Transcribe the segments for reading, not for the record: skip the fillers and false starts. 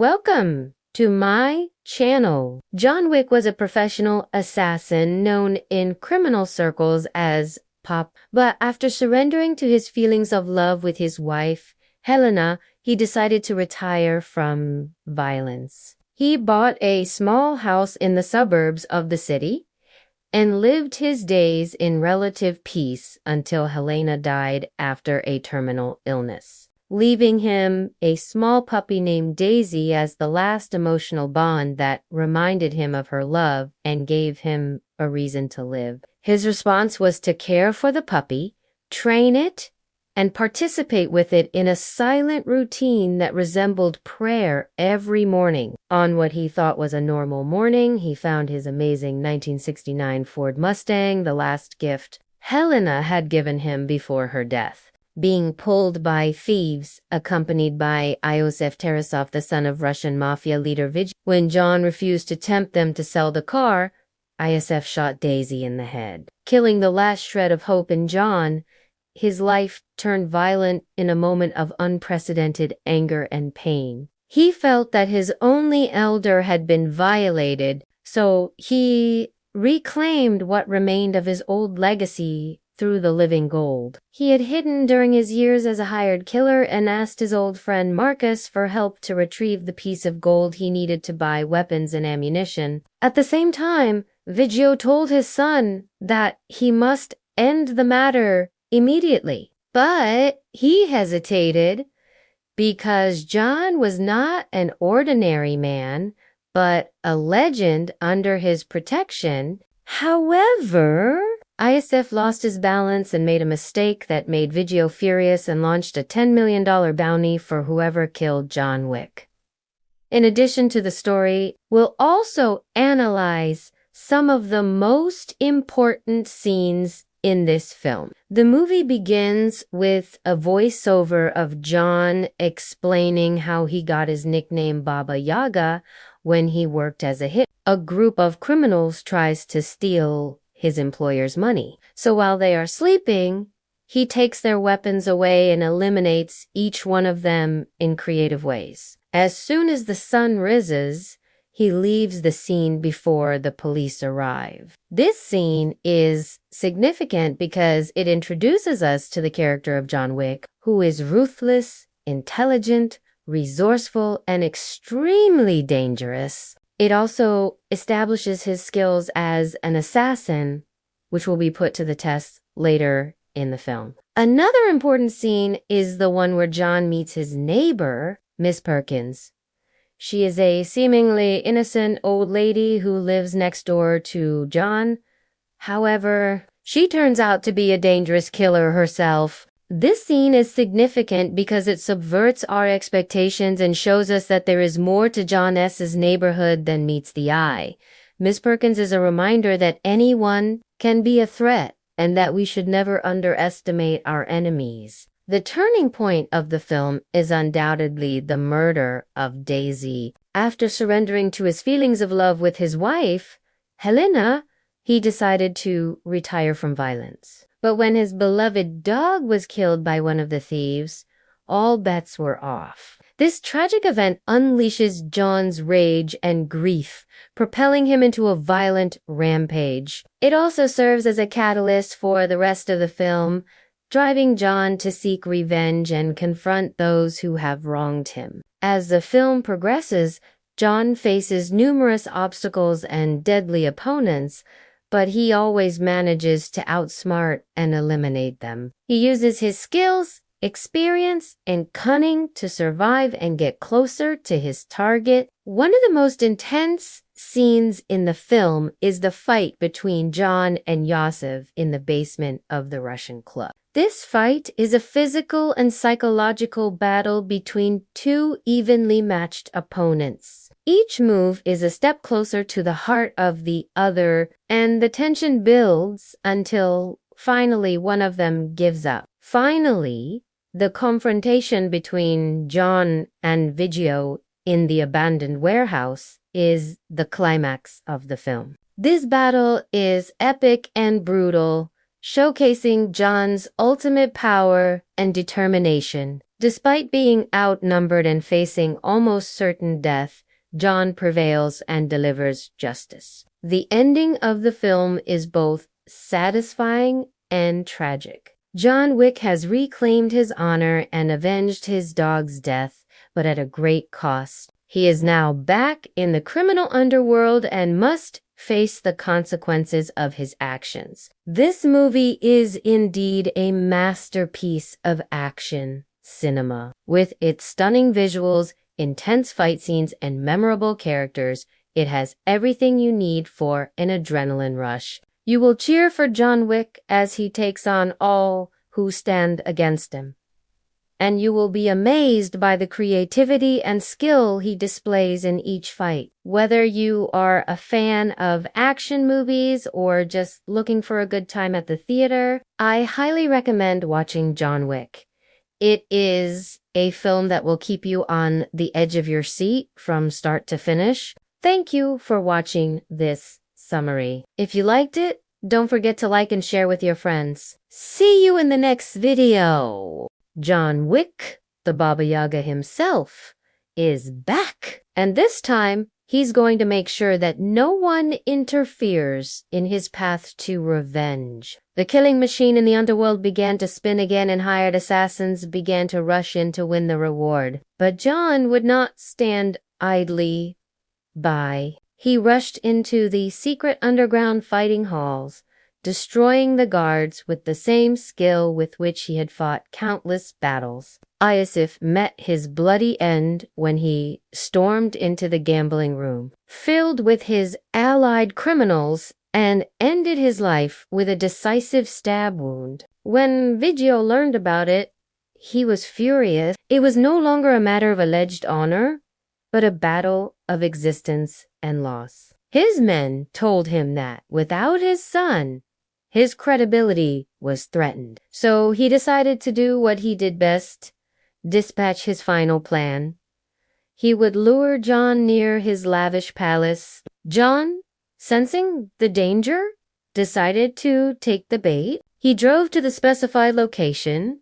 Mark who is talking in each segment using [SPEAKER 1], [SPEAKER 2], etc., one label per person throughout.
[SPEAKER 1] Welcome to my channel. John Wick was a professional assassin known in criminal circles as Pop, but after surrendering to his feelings of love with his wife, Helena, he decided to retire from violence. He bought a small house in the suburbs of the city and lived his days in relative peace until Helena died after a terminal illness, leaving him a small puppy named Daisy as the last emotional bond that reminded him of her love and gave him a reason to live. His response was to care for the puppy, train it, and participate with it in a silent routine that resembled prayer every morning. On what he thought was a normal morning, he found his amazing 1969 Ford Mustang, the last gift Helena had given him before her death, being pulled by thieves, accompanied by Iosif Tarasov, the son of Russian mafia leader Vijay. When John refused to tempt them to sell the car, Iosif shot Daisy in the head, killing the last shred of hope in John. His life turned violent in a moment of unprecedented anger and pain. He felt that his only elder had been violated, so he reclaimed what remained of his old legacy through the living gold he had hidden during his years as a hired killer, and asked his old friend Marcus for help to retrieve the piece of gold he needed to buy weapons and ammunition. At the same time, Vijay told his son that he must end the matter immediately. But he hesitated because John was not an ordinary man, but a legend under his protection. However, Iosif lost his balance and made a mistake that made Vijay furious and launched a $10 million bounty for whoever killed John Wick. In addition to the story, we'll also analyze some of the most important scenes in this film. The movie begins with a voiceover of John explaining how he got his nickname Baba Yaga when he worked as a hit. A group of criminals tries to steal his employer's money. So while they are sleeping, he takes their weapons away and eliminates each one of them in creative ways. As soon as the sun rises, he leaves the scene before the police arrive. This scene is significant because it introduces us to the character of John Wick, who is ruthless, intelligent, resourceful, and extremely dangerous. It also establishes his skills as an assassin, which will be put to the test later in the film. Another important scene is the one where John meets his neighbor, Miss Perkins. She is a seemingly innocent old lady who lives next door to John. However, she turns out to be a dangerous killer herself. This scene is significant because it subverts our expectations and shows us that there is more to John S.'s neighborhood than meets the eye. Miss Perkins is a reminder that anyone can be a threat and that we should never underestimate our enemies. The turning point of the film is undoubtedly the murder of Daisy. After surrendering to his feelings of love with his wife, Helena, he decided to retire from violence. But when his beloved dog was killed by one of the thieves, all bets were off. This tragic event unleashes John's rage and grief, propelling him into a violent rampage. It also serves as a catalyst for the rest of the film, driving John to seek revenge and confront those who have wronged him. As the film progresses, John faces numerous obstacles and deadly opponents, but he always manages to outsmart and eliminate them. He uses his skills, experience, and cunning to survive and get closer to his target. One of the most intense scenes in the film is the fight between John and Iosif in the basement of the Russian club. This fight is a physical and psychological battle between two evenly matched opponents. Each move is a step closer to the heart of the other, and the tension builds until finally one of them gives up. Finally, the confrontation between John and Vijay in the abandoned warehouse is the climax of the film. This battle is epic and brutal, showcasing John's ultimate power and determination. Despite being outnumbered and facing almost certain death, John prevails and delivers justice. The ending of the film is both satisfying and tragic. John Wick has reclaimed his honor and avenged his dog's death, but at a great cost. He is now back in the criminal underworld and must face the consequences of his actions. This movie is indeed a masterpiece of action cinema. With its stunning visuals, intense fight scenes, and memorable characters, it has everything you need for an adrenaline rush. You will cheer for John Wick as he takes on all who stand against him. And you will be amazed by the creativity and skill he displays in each fight. Whether you are a fan of action movies or just looking for a good time at the theater, I highly recommend watching John Wick. It is a film that will keep you on the edge of your seat from start to finish. Thank you for watching this summary. If you liked it, don't forget to like and share with your friends. See you in the next video. John Wick, the Baba Yaga himself, is back. And this time, he's going to make sure that no one interferes in his path to revenge. The killing machine in the underworld began to spin again and hired assassins began to rush in to win the reward. But John would not stand idly by. He rushed into the secret underground fighting halls, destroying the guards with the same skill with which he had fought countless battles. Iosif met his bloody end when he stormed into the gambling room, filled with his allied criminals, and ended his life with a decisive stab wound. When Vigio learned about it, he was furious. It was no longer a matter of alleged honor, but a battle of existence and loss. His men told him that without his son, his credibility was threatened. So he decided to do what he did best, dispatch his final plan. He would lure John near his lavish palace. John, sensing the danger, decided to take the bait. He drove to the specified location,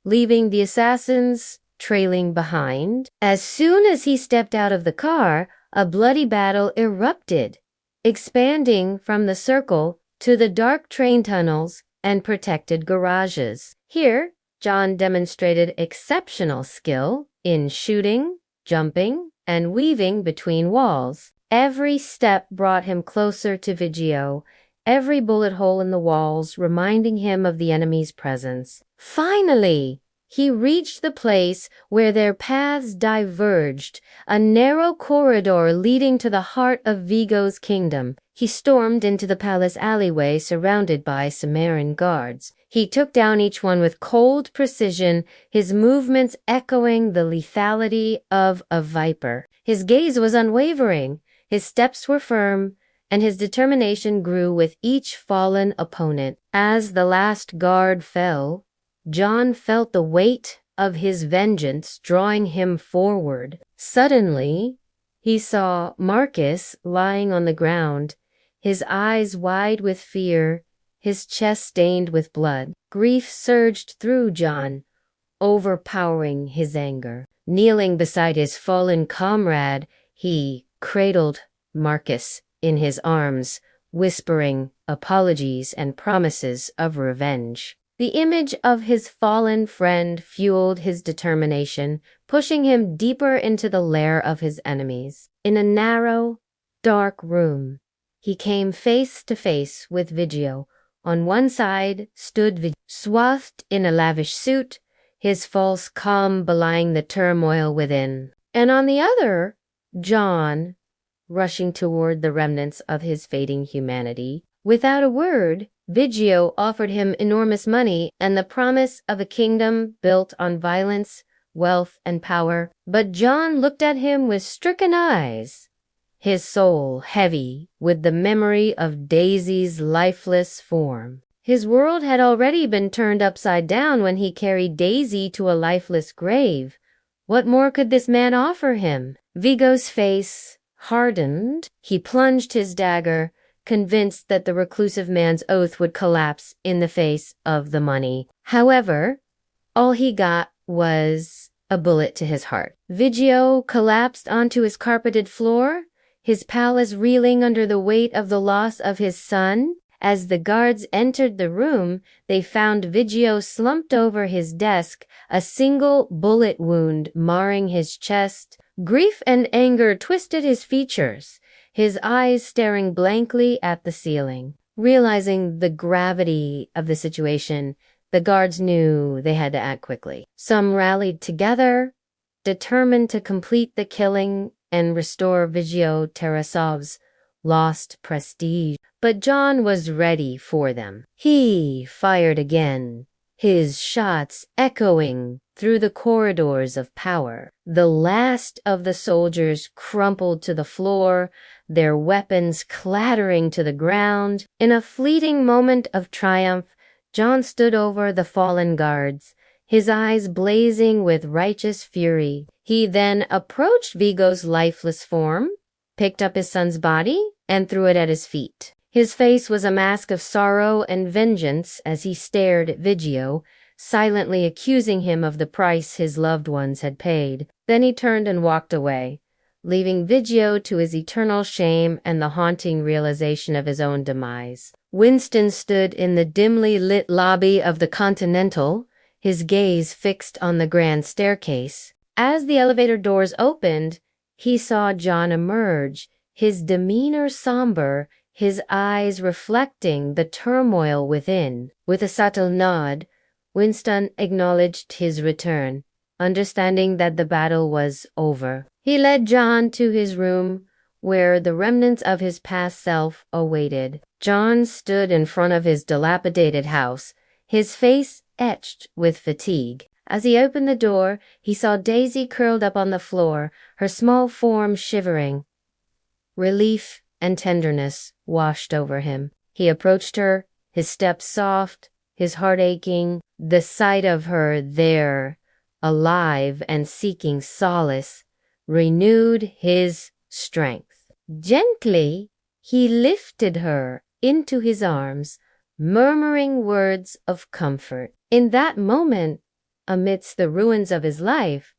[SPEAKER 1] leaving the assassins trailing behind. As soon as he stepped out of the car, a bloody battle erupted, expanding from the circle to the dark train tunnels and protected garages. Here, John demonstrated exceptional skill in shooting, jumping, and weaving between walls. Every step brought him closer to Vigio, every bullet hole in the walls reminding him of the enemy's presence. Finally, he reached the place where their paths diverged, a narrow corridor leading to the heart of Vigo's kingdom. He stormed into the palace alleyway surrounded by Sumerian guards. He took down each one with cold precision, his movements echoing the lethality of a viper. His gaze was unwavering, his steps were firm, and his determination grew with each fallen opponent. As the last guard fell, John felt the weight of his vengeance drawing him forward. Suddenly, he saw Marcus lying on the ground, his eyes wide with fear, his chest stained with blood. Grief surged through John, overpowering his anger. Kneeling beside his fallen comrade, he cradled Marcus in his arms, whispering apologies and promises of revenge. The image of his fallen friend fueled his determination, pushing him deeper into the lair of his enemies. In a narrow, dark room, he came face to face with Vigio. On one side stood Vigio, swathed in a lavish suit, his false calm belying the turmoil within. And on the other, John, rushing toward the remnants of his fading humanity. Without a word, Vigio offered him enormous money and the promise of a kingdom built on violence, wealth, and power. But John looked at him with stricken eyes, his soul heavy with the memory of Daisy's lifeless form. His world had already been turned upside down when he carried Daisy to a lifeless grave. What more could this man offer him? Vigo's face hardened. He plunged his dagger, convinced that the reclusive man's oath would collapse in the face of the money. However, all he got was a bullet to his heart. Vigio collapsed onto his carpeted floor, his palace reeling under the weight of the loss of his son. As the guards entered the room, they found Vigio slumped over his desk, a single bullet wound marring his chest. Grief and anger twisted his features, his eyes staring blankly at the ceiling. Realizing the gravity of the situation, the guards knew they had to act quickly. Some rallied together, determined to complete the killing and restore Vigio Tarasov's lost prestige. But John was ready for them. He fired again, his shots echoing through the corridors of power. The last of the soldiers crumpled to the floor, their weapons clattering to the ground. In a fleeting moment of triumph, John stood over the fallen guards, his eyes blazing with righteous fury. He then approached Vigo's lifeless form, picked up his son's body, and threw it at his feet. His face was a mask of sorrow and vengeance as he stared at Vigio, silently accusing him of the price his loved ones had paid. Then he turned and walked away, leaving Vigio to his eternal shame and the haunting realization of his own demise. Winston stood in the dimly lit lobby of the Continental, his gaze fixed on the grand staircase. As the elevator doors opened, he saw John emerge, his demeanor somber, his eyes reflecting the turmoil within. With a subtle nod, Winston acknowledged his return, understanding that the battle was over. He led John to his room, where the remnants of his past self awaited. John stood in front of his dilapidated house, his face etched with fatigue. As he opened the door, he saw Daisy curled up on the floor, her small form shivering. Relief and tenderness washed over him. He approached her, his steps soft, his heart aching. The sight of her there, alive and seeking solace, renewed his strength. Gently, he lifted her into his arms, murmuring words of comfort. In that moment, amidst the ruins of his life,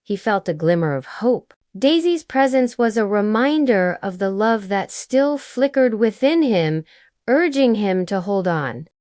[SPEAKER 1] he felt a glimmer of hope. Daisy's presence was a reminder of the love that still flickered within him, urging him to hold on.